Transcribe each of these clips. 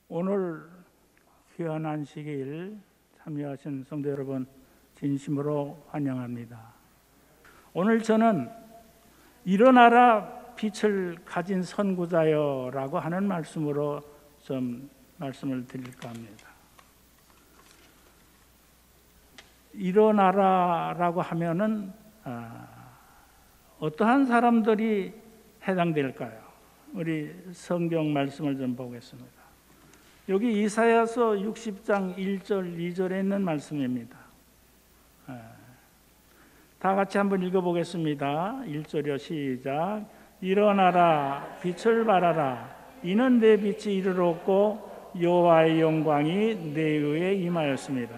오늘 귀한 안식일 참여하신 성도 여러분 진심으로 환영합니다. 오늘 저는 일어나라 빛을 가진 선구자여라고 하는 말씀으로 좀 말씀을 드릴까 합니다. 일어나라라고 하면은 어떠한 사람들이 해당될까요? 우리 성경 말씀을 좀 보겠습니다. 여기 이사야서 60장 1절 2절에 있는 말씀입니다. 다 같이 한번 읽어보겠습니다. 1절이요 시작. 일어나라 빛을 발하라 이는 내 빛이 이르렀고 여호와의 영광이 내 위에 임하였습니다.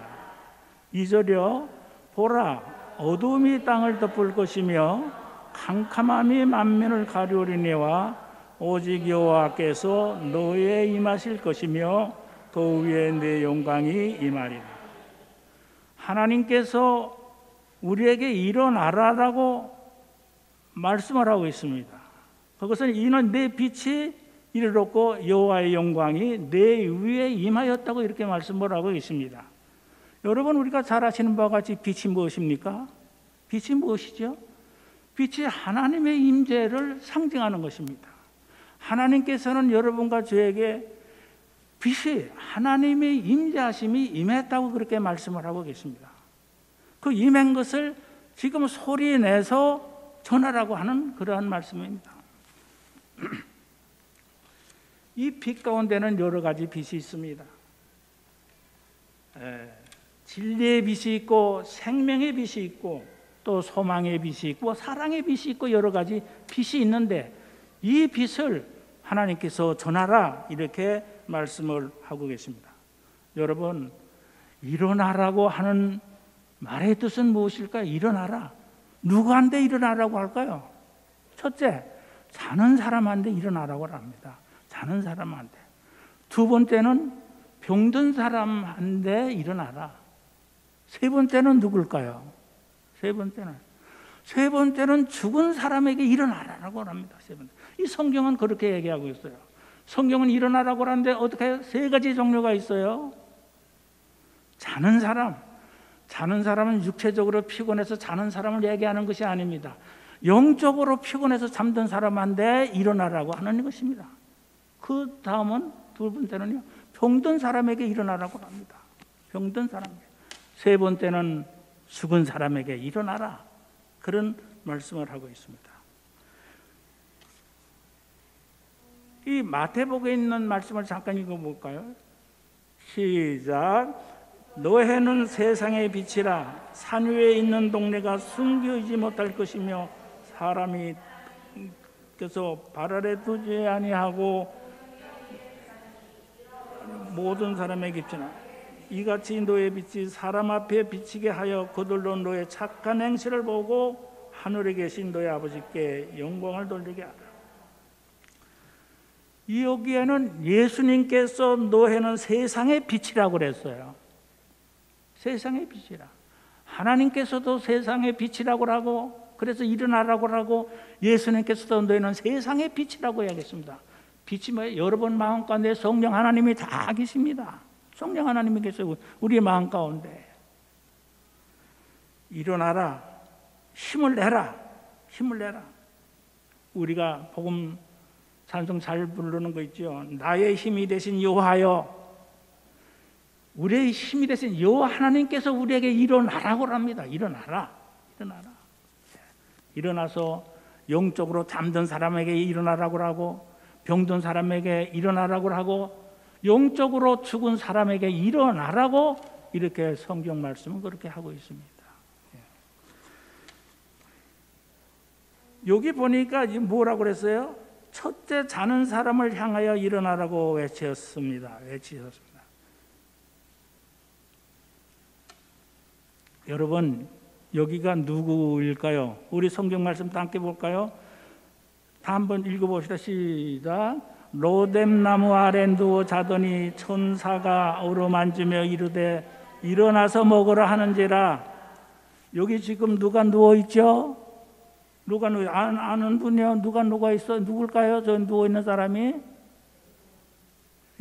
2절이요 보라 어두움이 땅을 덮을 것이며 캄캄함이 만민을 가리우리니와 오직 여호와께서 너희에 임하실 것이며 더 위에 내 영광이 임하리라. 하나님께서 우리에게 일어나라라고 말씀을 하고 있습니다. 그것은 이는 내 빛이 이르렀고 여호와의 영광이 내 위에 임하였다고 이렇게 말씀을 하고 있습니다. 여러분 우리가 잘 아시는 바와 같이 빛이 무엇입니까? 빛이 무엇이죠? 빛이 하나님의 임재를 상징하는 것입니다. 하나님께서는 여러분과 저에게 빛이 하나님의 임재하심이 임했다고 그렇게 말씀을 하고 계십니다. 그 임한 것을 지금 소리 내서 전하라고 하는 그러한 말씀입니다. 이 빛 가운데는 여러 가지 빛이 있습니다. 진리의 빛이 있고 생명의 빛이 있고 또 소망의 빛이 있고 사랑의 빛이 있고 여러 가지 빛이 있는데 이 빛을 하나님께서 전하라 이렇게 말씀을 하고 계십니다. 여러분 일어나라고 하는 말의 뜻은 무엇일까요? 일어나라. 누구한테 일어나라고 할까요? 첫째, 자는 사람한테 일어나라고 합니다. 자는 사람한테. 두 번째는 병든 사람한테 일어나라. 세 번째는 누굴까요? 세 번째는 죽은 사람에게 일어나라고 합니다. 세 번째. 이 성경은 그렇게 얘기하고 있어요. 성경은 일어나라고 하는데 어떻게 해요? 세 가지 종류가 있어요. 자는 사람은 육체적으로 피곤해서 자는 사람을 얘기하는 것이 아닙니다. 영적으로 피곤해서 잠든 사람한테 일어나라고 하는 것입니다. 그 다음은 두 번째는요, 병든 사람에게 일어나라고 합니다. 병든 사람에게. 세 번째는 죽은 사람에게 일어나라. 그런 말씀을 하고 있습니다. 이 마태복음에 있는 말씀을 잠깐 읽어볼까요? 시작. 너희는 세상의 빛이라. 산 위에 있는 동네가 숨기지 못할 것이며 사람이 그래서 발 아래 두지 아니하고 모든 사람에게 비치나 이같이 너의 빛이 사람 앞에 비치게 하여 그들로 너의 착한 행실을 보고 하늘에 계신 너의 아버지께 영광을 돌리게 하라. 여기에는 예수님께서 너희는 세상의 빛이라고 그랬어요. 세상의 빛이라. 하나님께서도 세상의 빛이라고 하고 그래서 일어나라고 하고 예수님께서도 너희는 세상의 빛이라고 이야기했습니다. 빛이 뭐예요? 여러분 마음 가운데 성령 하나님이 다 계십니다. 성령 하나님이 계세요. 우리 마음 가운데. 일어나라. 힘을 내라. 힘을 내라. 우리가 복음 찬송 잘 부르는 거 있죠. 나의 힘이 되신 여호와여. 우리의 힘이 되신 여호와 하나님께서 우리에게 일어나라고 합니다. 일어나라. 일어나서 영적으로 잠든 사람에게 일어나라고 하고 병든 사람에게 일어나라고 하고 영적으로 죽은 사람에게 일어나라고 이렇게 성경 말씀은 그렇게 하고 있습니다. 여기 보니까 뭐라고 그랬어요? 첫째 자는 사람을 향하여 일어나라고 외치셨습니다. 여러분 여기가 누구일까요? 우리 성경 말씀 함께 볼까요? 다 한번 읽어봅시다. 시작. 로뎀나무 아래 누워 자더니 천사가 어루만지며 이르되 일어나서 먹으라 하는지라. 여기 지금 누가 누워있죠? 누가 누워 아는 분이요? 누가 있어? 누굴까요? 저 누워있는 사람이?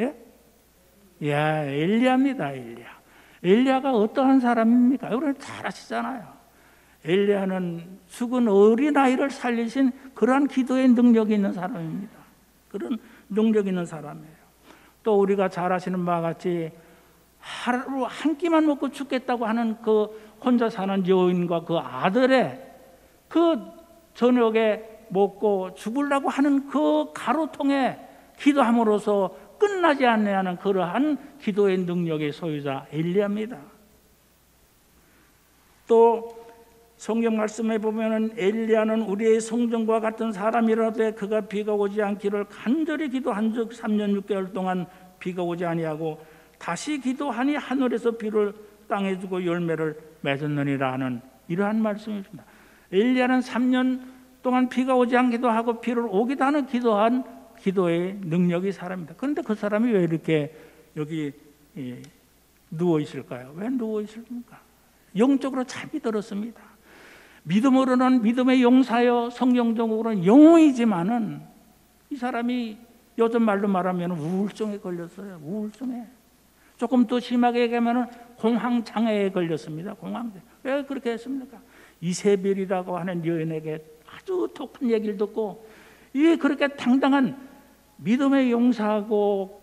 예? 야, 엘리야입니다. 엘리야가 어떠한 사람입니까? 여러분 잘 아시잖아요. 엘리야는 죽은 어린아이를 살리신 그러한 기도의 능력이 있는 사람입니다. 그런 능력이 있는 사람이에요. 또 우리가 잘 아시는 바와 같이 하루 한 끼만 먹고 죽겠다고 하는 그 혼자 사는 여인과 그 아들의 그 저녁에 먹고 죽으려고 하는 그 가루통에 기도함으로써 끝나지 않는 그러한 기도의 능력의 소유자 엘리야입니다. 또 성경 말씀에 보면은 엘리야는 우리의 성전과 같은 사람이라되 그가 비가 오지 않기를 간절히 기도한 즉 3년 6개월 동안 비가 오지 아니하고 다시 기도하니 하늘에서 비를 땅에 주고 열매를 맺었느니라 하는 이러한 말씀입니다. 엘리야는 3년 동안 비가 오지 않기도 하고 비를 오기도 하는 기도한 기도의 능력이 사람입니다. 그런데 그 사람이 왜 이렇게 여기 누워 있을까요? 왜 누워 있습니까? 영적으로 잠이 들었습니다. 믿음으로는 믿음의 용사요, 성경적으로는 영웅이지만은 이 사람이 요즘 말로 말하면 우울증에 걸렸어요. 우울증에. 조금 더 심하게 얘기하면 공황장애에 걸렸습니다. 공황장애. 왜 그렇게 했습니까? 이세벨이라고 하는 여인에게 아주 독한 얘기를 듣고 이 그렇게 당당한 믿음의 용사고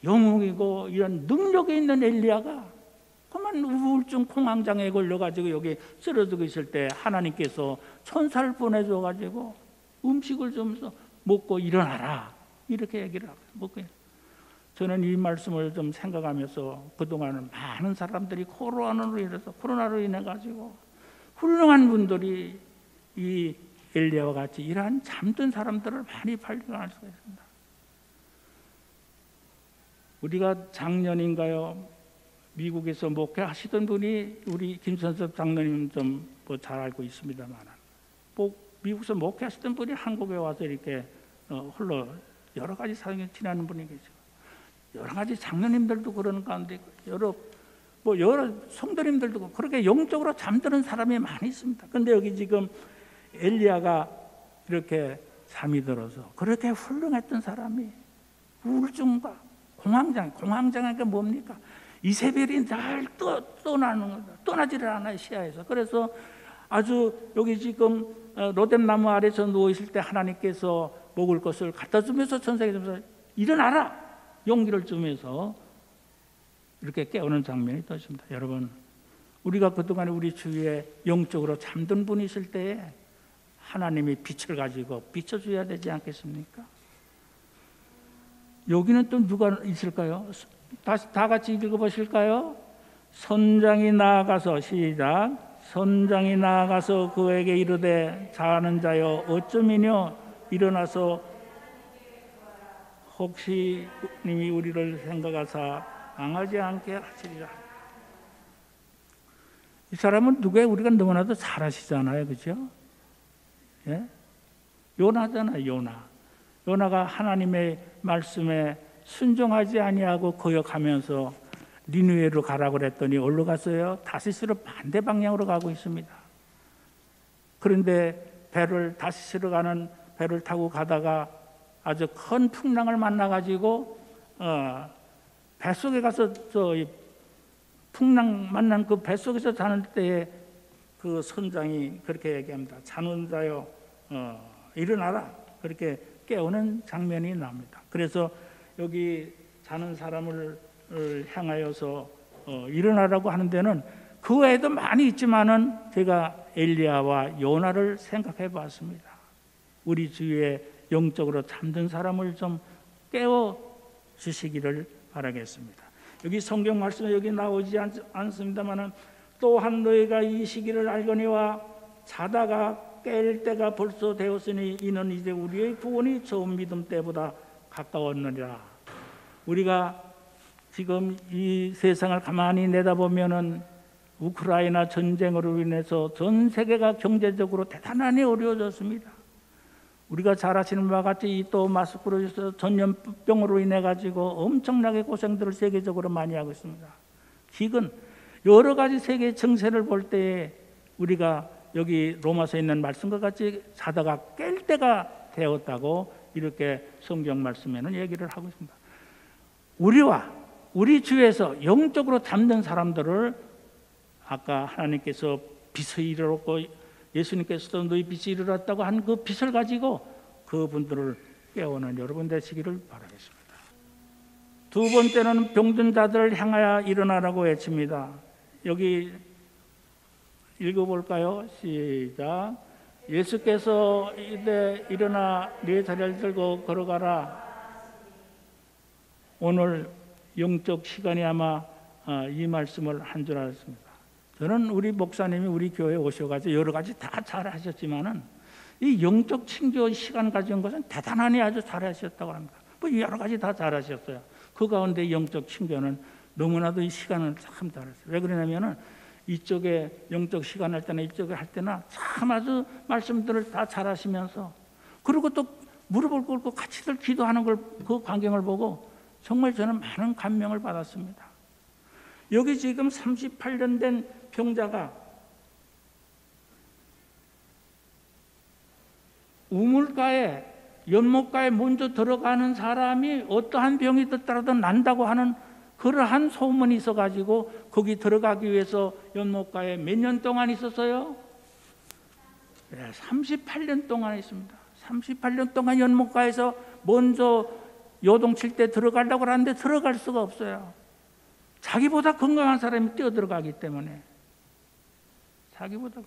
영웅이고 이런 능력이 있는 엘리야가 그만 우울증 공황장애에 걸려가지고 여기 쓰러지고 있을 때 하나님께서 천사를 보내줘가지고 음식을 좀 먹고 일어나라 이렇게 얘기를 하고 저는 이 말씀을 좀 생각하면서 그동안은 많은 사람들이 코로나로 인해 가지고 훌륭한 분들이 이 엘리야와 같이 이러한 잠든 사람들을 많이 발견할 수가 있습니다. 우리가 작년인가요? 미국에서 목회하시던 분이 우리 김선섭 장로님 좀 잘 알고 있습니다만 미국에서 목회하시던 분이 한국에 와서 이렇게 홀로 여러 가지 사정을 지내는 분이 계시고 여러 가지 장로님들도 그러는 가운데 여러 성도님들도 그렇게 영적으로 잠드는 사람이 많이 있습니다. 그런데 여기 지금 엘리야가 이렇게 잠이 들어서 그렇게 훌륭했던 사람이 우울증과 공황장애가 뭡니까? 이세벨이 날 떠나는 거다. 떠나지를 않아요, 시야에서. 그래서 아주 여기 지금 로뎀나무 아래서 누워 있을 때 하나님께서 먹을 것을 갖다 주면서 천사께서 일어나라 용기를 주면서 이렇게 깨우는 장면이 또 있습니다. 여러분, 우리가 그동안에 우리 주위에 영적으로 잠든 분이 있을 때에 하나님이 빛을 가지고 비춰줘야 되지 않겠습니까? 여기는 또 누가 있을까요? 다 같이 읽어보실까요? 선장이 나아가서 시작. 선장이 나아가서 그에게 이르되 자는 자여 어쩌미뇨 일어나서 혹시 님이 우리를 생각하사 당하지 않게 하시리라. 이 사람은 누구예요? 우리가 너무나도 잘 아시잖아요, 그렇죠? 예? 요나잖아요, 요나가 하나님의 말씀에 순종하지 아니하고 거역하면서 니느웨로 가라고 그랬더니 어디로 갔어요? 다시스로 반대 방향으로 가고 있습니다. 그런데 다시스로 가는 배를 타고 가다가 아주 큰 풍랑을 만나가지고 뱃속에 가서 풍랑 만난 그 뱃속에서 자는 때에 그 선장이 그렇게 얘기합니다. 자는 자여 일어나라. 그렇게 깨우는 장면이 나옵니다. 그래서 여기 자는 사람을 향하여서 일어나라고 하는 데는 그 외에도 많이 있지만은 제가 엘리야와 요나를 생각해 봤습니다. 우리 주위에 영적으로 잠든 사람을 좀 깨워 주시기를 바라겠습니다. 여기 성경 말씀에 여기 나오지 않습니다만은 또한 너희가 이 시기를 알거니와 자다가 깰 때가 벌써 되었으니 이는 이제 우리의 구원이 처음 믿음 때보다 가까웠느니라. 우리가 지금 이 세상을 가만히 내다보면은 우크라이나 전쟁으로 인해서 전 세계가 경제적으로 대단히 어려워졌습니다. 우리가 잘 아시는 바와 같이 또 마스크로 인해서 전염병으로 인해 가지고 엄청나게 고생들을 세계적으로 많이 하고 있습니다. 지금 여러 가지 세계 정세를 볼 때에 우리가 여기 로마서에 있는 말씀과 같이 자다가 깰 때가 되었다고 이렇게 성경 말씀에는 얘기를 하고 있습니다. 우리와 우리 주에서 영적으로 담는 사람들을 아까 하나님께서 빛을 이르렀고 예수님께서도 너희 빛이 이르렀다고 한 그 빛을 가지고 그분들을 깨우는 여러분 되시기를 바라겠습니다. 두 번째는 병든 자들을 향하여 일어나라고 외칩니다. 여기 읽어볼까요? 시작. 예수께서 이제 일어나 네 자리를 들고 걸어가라. 오늘 영적 시간이 아마 이 말씀을 한 줄 알았습니다. 저는 우리 목사님이 우리 교회에 오셔가지고 여러 가지 다 잘하셨지만은 이 영적 친교 시간 가진 것은 대단하니 아주 잘하셨다고 합니다. 뭐 여러 가지 다 잘하셨어요. 그 가운데 영적 친교는 너무나도 이 시간을 참 잘했어요. 왜 그러냐면은 이쪽에 영적 시간 할 때나 이쪽에 할 때나 참 아주 말씀들을 다 잘하시면서 그리고 또 무릎을 꿇고 같이들 기도하는 걸 그 광경을 보고 정말 저는 많은 감명을 받았습니다. 여기 지금 38년 된 병자가 우물가에 연못가에 먼저 들어가는 사람이 어떠한 병이 듣더라도 난다고 하는 그러한 소문이 있어가지고 거기 들어가기 위해서 연못가에 몇 년 동안 있었어요? 네, 38년 동안 있습니다. 38년 동안 연못가에서 먼저 요동칠 때 들어가려고 하는데 들어갈 수가 없어요. 자기보다 건강한 사람이 뛰어들어가기 때문에. 자기보다.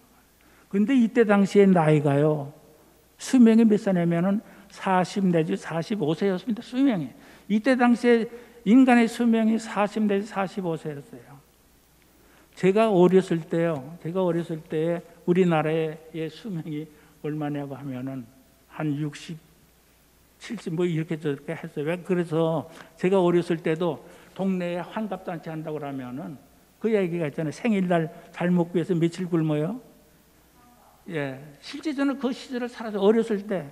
근데 이때 당시에 나이가요, 수명이 몇 살이냐면은 40 내지 45세였습니다. 수명이. 이때 당시에 인간의 수명이 40 내지 45세였어요. 제가 어렸을 때요, 제가 어렸을 때 우리나라의 수명이 얼마냐고 하면은 한 60, 70 뭐 이렇게 저렇게 했어요. 왜? 그래서 제가 어렸을 때도 동네에 환갑잔치 한다고 하면은 그 얘기가 있잖아요. 생일날 잘 먹기 위해서 며칠 굶어요. 예, 실제 저는 그 시절을 살아서 어렸을 때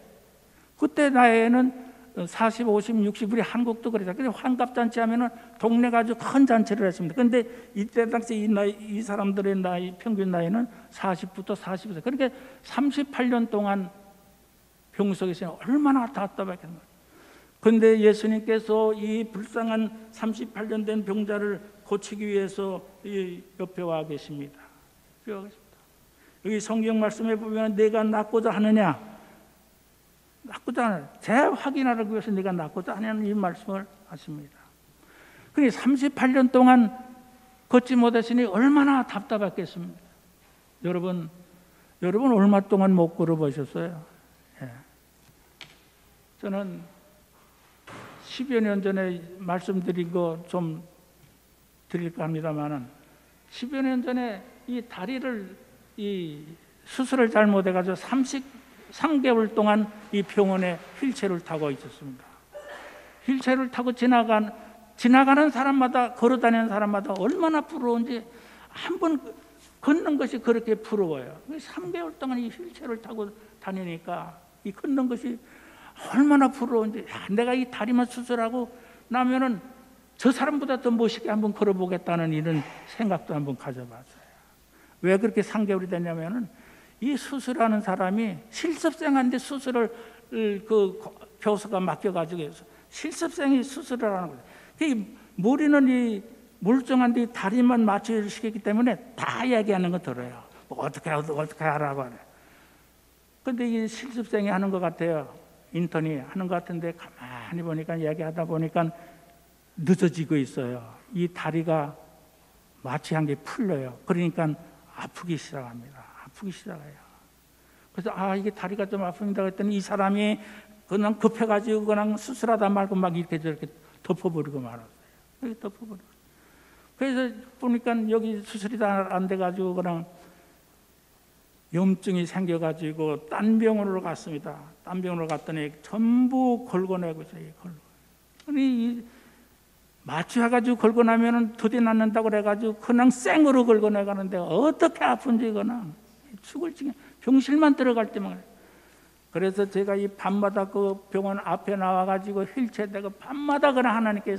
그때 나이에는 40, 50, 60 우리 한국도 그래서 근데 환갑잔치 하면은 동네가 아주 큰 잔치를 했습니다. 그런데 이때 당시 이 사람들의 나이 평균 나이는 40부터 40세. 그러니까 38년 동안 병 속에서 얼마나 답답했겠어요. 그런데 예수님께서 이 불쌍한 38년 된 병자를 고치기 위해서 이 옆에 와 계십니다. 여기 성경 말씀에 보면 내가 낫고자 하느냐, 낫고자 하느냐, 재확인하기 위해서 내가 낫고자 하냐는 이 말씀을 하십니다. 그러니 38년 동안 걷지 못하시니 얼마나 답답했겠습니까? 여러분 얼마 동안 못 걸어보셨어요? 예. 저는 10여 년 전에 말씀드린 거 좀 드릴까 합니다만은 10여 년 전에 이 다리를 이 수술을 잘못해가지고 33개월 동안 이 병원에 휠체어를 타고 있었습니다. 휠체어를 타고 지나가는 사람마다 걸어다니는 사람마다 얼마나 부러운지 한번 걷는 것이 그렇게 부러워요. 3개월 동안 이 휠체어를 타고 다니니까 이 걷는 것이 얼마나 부러운지, 내가 이 다리만 수술하고 나면은 저 사람보다 더 멋있게 한번 걸어보겠다는 이런 생각도 한번 가져봤어요. 왜 그렇게 3개월이 되냐면은 이 수술하는 사람이 실습생한테 수술을 그 교수가 맡겨가지고 실습생이 수술을 하는 거예요. 이 머리는 이 멀쩡한데 다리만 맞춰 시켰기 때문에 다 얘기하는 거 들어요. 뭐 어떻게 하라고 하네. 근데 이 실습생이 하는 것 같아요. 인턴이 하는 것 같은데 가만히 보니까 얘기하다 보니까 늦어지고 있어요. 이 다리가 마취한 게 풀려요. 그러니까 아프기 시작합니다. 아프기 시작해요. 그래서 이게 다리가 좀 아픕니다 그랬더니 이 사람이 그냥 급해가지고 그냥 수술하다 말고 막 이렇게 저렇게 덮어버리고 말았어요. 여기 덮어버리고. 그래서 보니까 여기 수술이 다 안 돼가지고 그냥 염증이 생겨가지고 딴 병원으로 갔습니다. 딴 병원으로 갔더니 전부 걸고내고 있어요. 아니 마취해가지고 걸고 나면은 더디 낫는다고 그래가지고 그냥 생으로 걸고내가는데 어떻게 아픈지 그냥 죽을 지경 병실만 들어갈 때만. 그래서 제가 이 밤마다 그 병원 앞에 나와가지고 휠체어 대고 밤마다 그냥 하나님께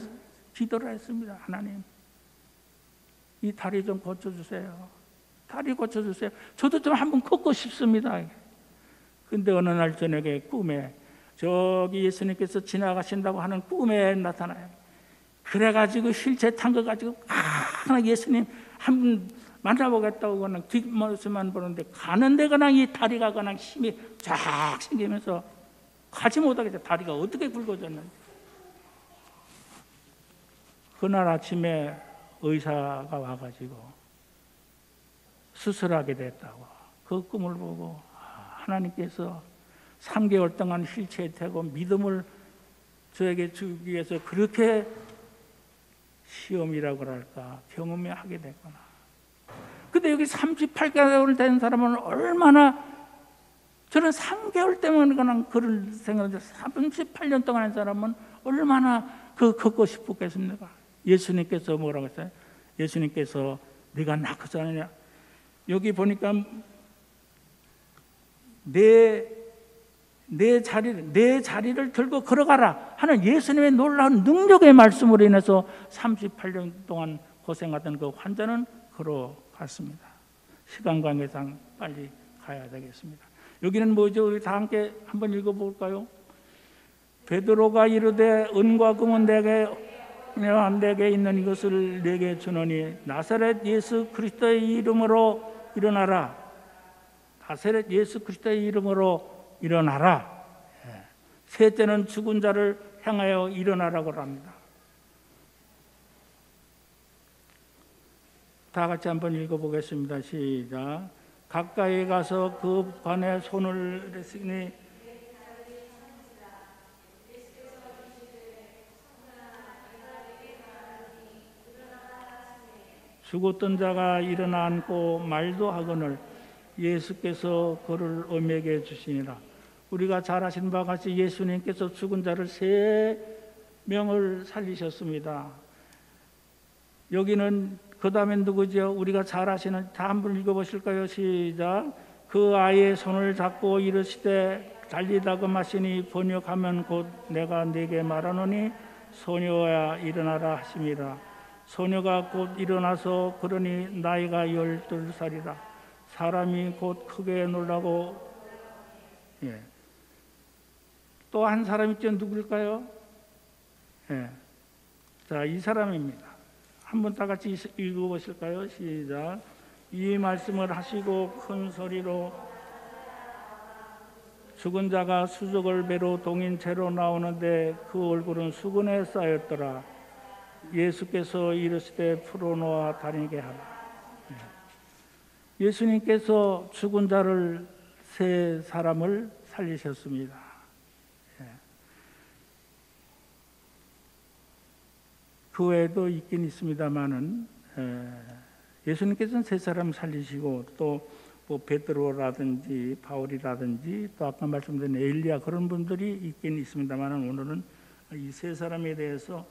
기도를 했습니다. 하나님, 이 다리 좀 고쳐주세요. 다리 고쳐주세요. 저도 좀 한번 걷고 싶습니다. 근데 어느 날 저녁에 꿈에 저기 예수님께서 지나가신다고 하는 꿈에 나타나요. 그래가지고 휠체어 탄 거 가지고 예수님 한 분 만나보겠다고 그냥 뒷모습만 보는데 가는데 그냥 이 다리가 그냥 힘이 쫙 생기면서 가지 못하겠다. 다리가 어떻게 굵어졌는지. 그날 아침에 의사가 와가지고 수술하게 됐다고. 그 꿈을 보고 하나님께서 3개월 동안 휠체어에 태고 믿음을 저에게 주기 위해서 그렇게 시험이라고 할까 경험을 하게 됐구나. 근데 여기 38개월 된 사람은 얼마나, 저는 3개월 때문에 그냥 그런 생각을, 38년 동안 한 사람은 얼마나 그 걷고 싶었겠습니까? 예수님께서 뭐라고 했어요? 예수님께서 네가 낙하자느냐, 여기 보니까 내 자리를 들고 걸어가라 하는 예수님의 놀라운 능력의 말씀으로 인해서 38년 동안 고생하던 그 환자는 걸어갔습니다. 시간 관계상 빨리 가야 되겠습니다. 여기는 뭐죠? 우리 다 함께 한번 읽어볼까요? 베드로가 이르되 은과 금은 내게 있는 이것을 내게 주노니 나사렛 예수 그리스도의 이름으로 일어나라. 나사렛 예수 그리스도의 이름으로 일어나라. 셋째는 죽은 자를 향하여 일어나라고 합니다. 다 같이 한번 읽어보겠습니다. 시작. 가까이 가서 그 관에 손을 대시니 죽었던 자가 일어나 앉고 말도 하거늘 예수께서 그를 엄에게 주시니라. 우리가 잘 아시는 바와 같이 예수님께서 죽은 자를 3명을 살리셨습니다. 여기는 그 다음에 누구죠? 우리가 잘 아시는, 다 한번 읽어보실까요? 시작. 그 아이의 손을 잡고 이르시되 달리다가 마시니 번역하면 곧 내가 네게 말하노니 소녀야 일어나라 하심이라. 소녀가 곧 일어나서 그러니 나이가 12살이라. 사람이 곧 크게 놀라고. 또 한 사람 있죠? 누구일까요? 자, 이 사람입니다. 한번 다 같이 읽어보실까요? 시작. 이 말씀을 하시고 큰 소리로 죽은 자가 수족을 배로 동인 채로 나오는데 그 얼굴은 수건에 쌓였더라. 예수께서 이르시되 풀어놓아 다니게 하라. 예수님께서 죽은 자를 3사람을 살리셨습니다. 그 외에도 있긴 있습니다만은 예수님께서는 3사람 살리시고 또 뭐 베드로라든지 바울이라든지 또 아까 말씀드린 엘리야 그런 분들이 있긴 있습니다만은 오늘은 이 3사람에 대해서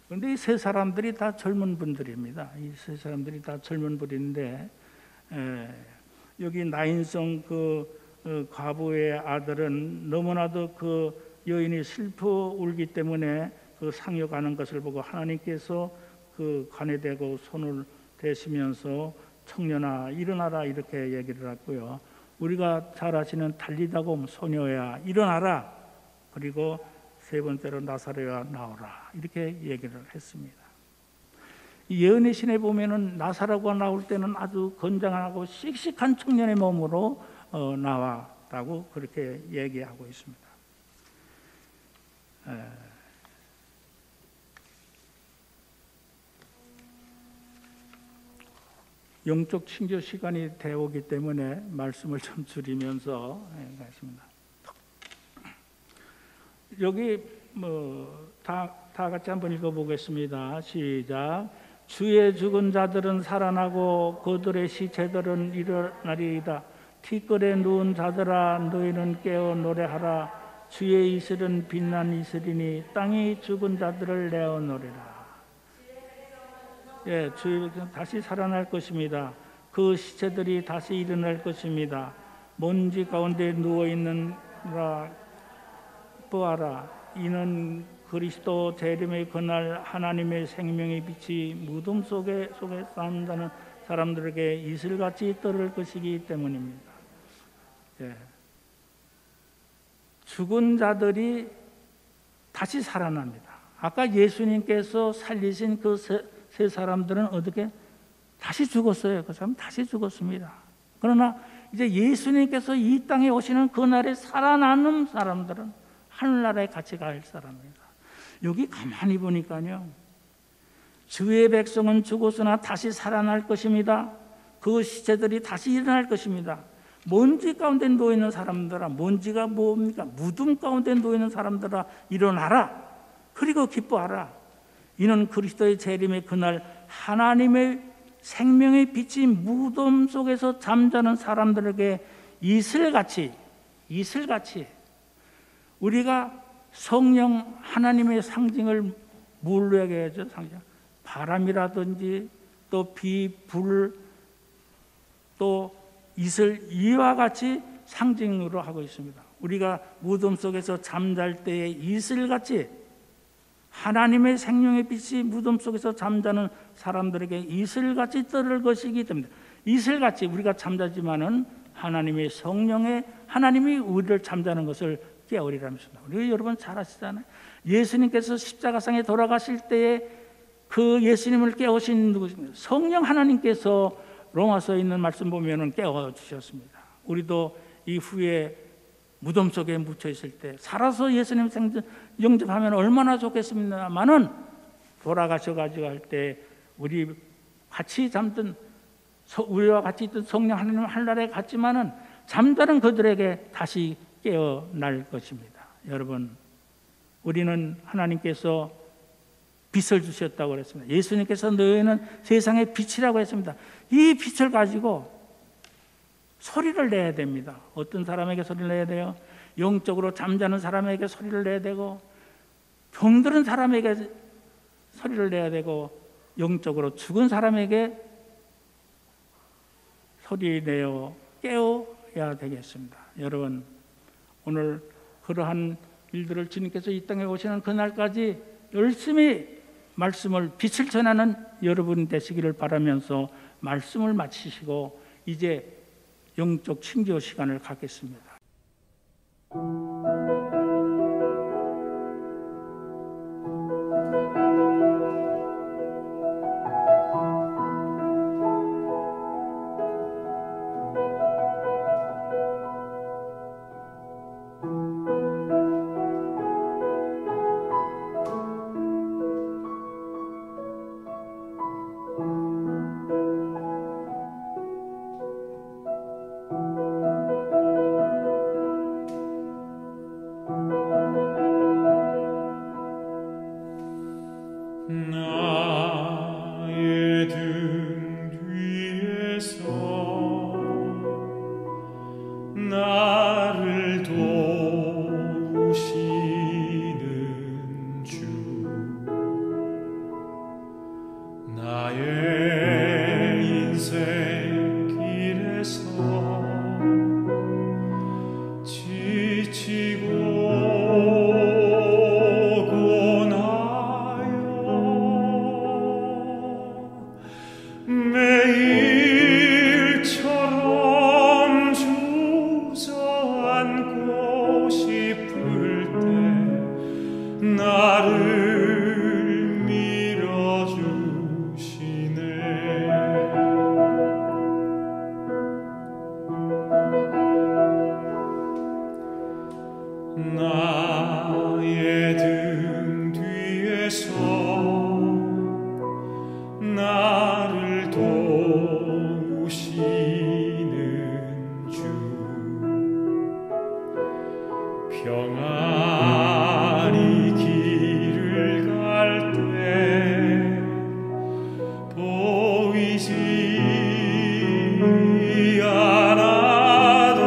그런데 이 3사람들이 다 젊은 분들입니다. 이 3사람들이 다 젊은 분인데 여기 나인성 그 과부의 아들은 너무나도 그 여인이 슬퍼 울기 때문에 그 상여가는 것을 보고 하나님께서 그 관에 대고 손을 대시면서 청년아 일어나라 이렇게 얘기를 했고요. 우리가 잘 아시는 달리다고 소녀야 일어나라, 그리고 3번째로 나사로야 나오라 이렇게 얘기를 했습니다. 이 예언의 신에 보면은 나사로가 나올 때는 아주 건장하고 씩씩한 청년의 몸으로 나왔다고 그렇게 얘기하고 있습니다. 영적 친교 시간이 되어오기 때문에 말씀을 좀 줄이면서 가겠습니다. 여기 다 같이 한번 읽어보겠습니다. 시작. 주의 죽은 자들은 살아나고 그들의 시체들은 일어나리이다. 티끌에 누운 자들아 너희는 깨어 노래하라. 주의 이슬은 빛난 이슬이니 땅이 죽은 자들을 내어 노래라. 주의 다시 살아날 것입니다. 그 시체들이 다시 일어날 것입니다. 먼지 가운데 누워있는라 보아라. 이는 그리스도 재림의 그날 하나님의 생명의 빛이 무덤 속에 사는 사람들에게 이슬같이 떨어질 것이기 때문입니다. 죽은 자들이 다시 살아납니다. 아까 예수님께서 살리신 그 세 사람들은 어떻게 다시 죽었어요. 그 사람 다시 죽었습니다. 그러나 이제 예수님께서 이 땅에 오시는 그날에 살아남는 사람들은 하늘나라에 같이 갈 사람입니다. 여기 가만히 보니까요, 주의 백성은 죽었으나 다시 살아날 것입니다. 그 시체들이 다시 일어날 것입니다. 먼지 가운데 놓여있는 사람들아, 먼지가 뭡니까? 무덤 가운데 놓여있는 사람들아, 일어나라. 그리고 기뻐하라. 이는 그리스도의 재림의 그날 하나님의 생명의 빛이 무덤 속에서 잠자는 사람들에게 이슬같이 우리가 성령 하나님의 상징을 뭘로 얘기하죠? 상징. 바람이라든지 또 비, 불, 또 이슬, 이와 같이 상징으로 하고 있습니다. 우리가 무덤 속에서 잠잘 때의 이슬같이 하나님의 생명의 빛이 무덤 속에서 잠자는 사람들에게 이슬같이 떠들 것이기 때문에, 이슬같이 우리가 잠자지만은 하나님의 성령의 하나님이 우리를 잠자는 것을 깨우리라면서. 우리 여러분 잘 아시잖아요. 예수님께서 십자가상에 돌아가실 때에 그 예수님을 깨우신 누구십니까? 성령 하나님께서 로마서에 있는 말씀 보면은 깨워 주셨습니다. 우리도 이후에 무덤 속에 묻혀 있을 때 살아서 예수님 영접하면 얼마나 좋겠습니다만은, 돌아가셔가지고 할 때 우리 같이 잠든, 우리와 같이 있던 성령 하나님 하늘나라에 갔지만은 잠자는 그들에게 다시 깨어날 것입니다. 여러분, 우리는 하나님께서 빛을 주셨다고 그랬습니다. 예수님께서 너희는 세상의 빛이라고 했습니다. 이 빛을 가지고 소리를 내야 됩니다. 어떤 사람에게 소리를 내야 돼요? 영적으로 잠자는 사람에게 소리를 내야 되고, 병들은 사람에게 소리를 내야 되고, 영적으로 죽은 사람에게 소리 내어 깨워야 되겠습니다. 여러분, 오늘 그러한 일들을 주님께서 이 땅에 오시는 그날까지 열심히 말씀을, 빛을 전하는 여러분 되시기를 바라면서 말씀을 마치시고 이제 영적 친교 시간을 갖겠습니다. 나의 등 뒤에서 나를 도우시는 주, 나의 인생 길에서 지치고 매일처럼 주저앉고 싶을 때 나를 밀어주시네. 나의 등 뒤에서 나를 도우시는 주, 평안히 길을 갈 때 보이지 않아도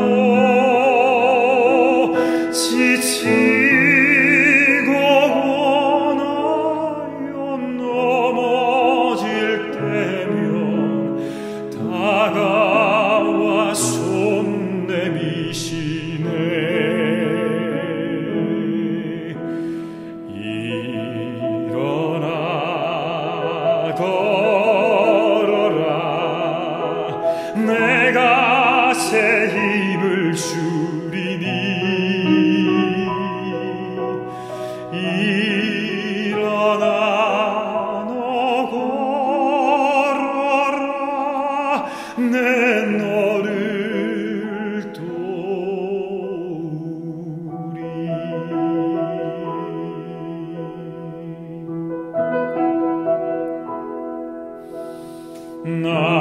지치고 고나여 넘어질 때면 다가와 손 내미시네. 일어나 걸어라, 내가 새 힘을 주리니. 일어나 나